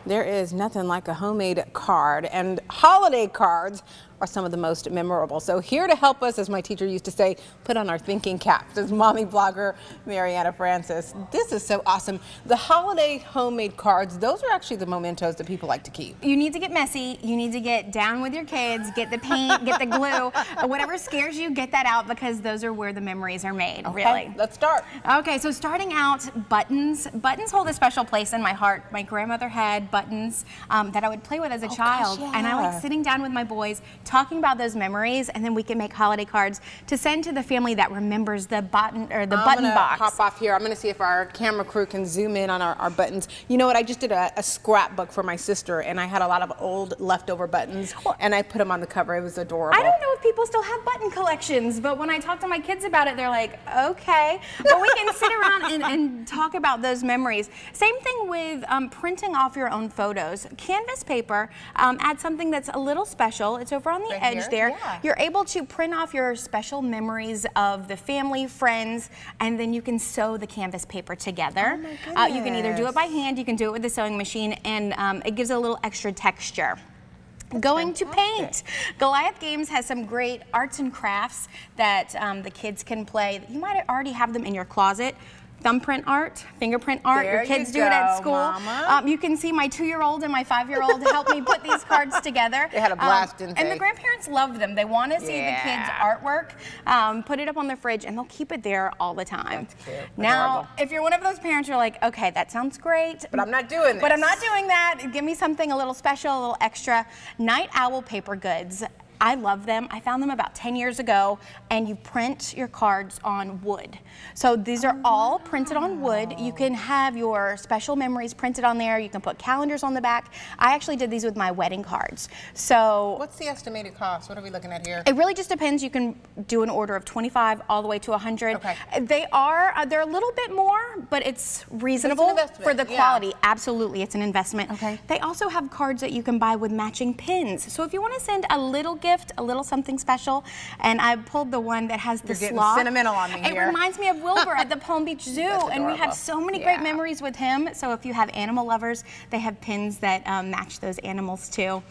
There is nothing like a homemade card, and holiday cards are some of the most memorable. So here to help us, as my teacher used to say, put on our thinking caps, is mommy blogger Marianna Frances. This is so awesome. The holiday homemade cards, those are actually the mementos that people like to keep. You need to get messy. You need to get down with your kids, get the paint, get the glue, whatever scares you, get that out, because those are where the memories are made, Okay, really. let's start. Okay, so starting out, buttons. Buttons hold a special place in my heart. My grandmother had buttons that I would play with as a child, gosh, and I yeah. like sitting down with my boys, talking about those memories, and then we can make holiday cards to send to the family that remembers the button or the button box. Hop off here. I'm going to see if our camera crew can zoom in on our buttons. You know what? I just did a scrapbook for my sister, and I had a lot of old leftover buttons, and I put them on the cover. It was adorable. I don't know if people still have button collections, but when I talk to my kids about it, they're like, okay. But we can sit around and talk about those memories. Same thing with printing off your own photos. Canvas paper adds something that's a little special. It's over on the edge there. Yeah. You're able to print off your special memories of the family, friends, and then you can sew the canvas paper together. Oh my you can either do it by hand, you can do it with the sewing machine, and it gives it a little extra texture. Going to paint. Goliath Games has some great arts and crafts that the kids can play. You might already have them in your closet. Thumbprint art, fingerprint art. There your kids you do it at go, school. Mama. You can see my 2-year-old and my 5-year-old help me put these cards together. They had a blast, didn't they? And the grandparents love them. They want to see the kids' artwork. Put it up on their fridge, and they'll keep it there all the time. That's cute. Now, Adorable. if you're one of those parents, you're like, okay, that sounds great, But I'm not doing this. But I'm not doing that. Give me something a little special, a little extra. Night Owl paper goods. I love them. I found them about 10 years ago, and you print your cards on wood. So these are all printed on wood. You can have your special memories printed on there. You can put calendars on the back. I actually did these with my wedding cards. So What's the estimated cost? What are we looking at here? it really just depends. You can do an order of 25 all the way to 100. Okay. They're a little bit more, but it's reasonable for the quality. Yeah. Absolutely, it's an investment. Okay. They also have cards that you can buy with matching pins. So if you want to send a little gift, a little something special, and I pulled the one that has the You're getting sloth. sentimental on me here. It reminds me of Wilbur at the Palm Beach Zoo, and we have so many great memories with him. So if you have animal lovers, they have pins that match those animals too.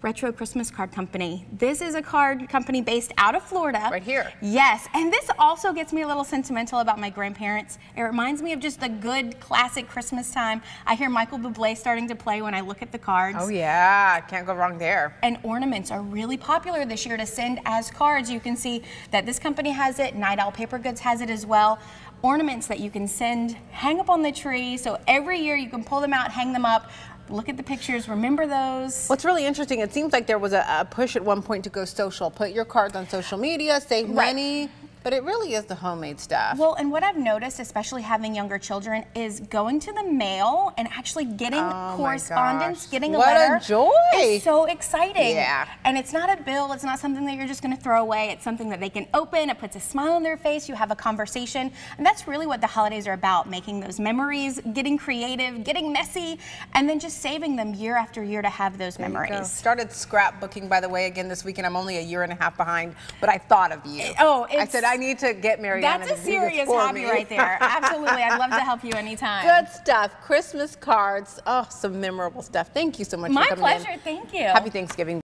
Retro Christmas Card Company. This is a card company based out of Florida. Right here. Yes, and this also gets me a little sentimental about my grandparents. It reminds me of just the good classic Christmas time. I hear Michael Bublé starting to play when I look at the cards. Oh yeah, can't go wrong there. And ornaments are really popular this year to send as cards. You can see that this company has it, Night Owl Paper Goods has it as well. Ornaments that you can send, hang up on the tree, so every year you can pull them out, hang them up, look at the pictures, remember those. What's really interesting, it seems like there was a push at one point to go social. Put your cards on social media, save money. But it really is the homemade stuff. Well, and what I've noticed, especially having younger children, is going to the mail and actually getting correspondence, getting a letter. What a joy! It's so exciting. Yeah. And it's not a bill, it's not something that you're just going to throw away. It's something that they can open, it puts a smile on their face, you have a conversation. And that's really what the holidays are about, making those memories, getting creative, getting messy, and then just saving them year after year to have those memories. Started scrapbooking, by the way, again this weekend. I'm only a year and a half behind, but I thought of you. I said, I need to get Marianna That's a serious hobby right there. Absolutely. I'd love to help you anytime. Good stuff. Christmas cards. Oh, some memorable stuff. Thank you so much for coming in. My pleasure. Thank you. Happy Thanksgiving.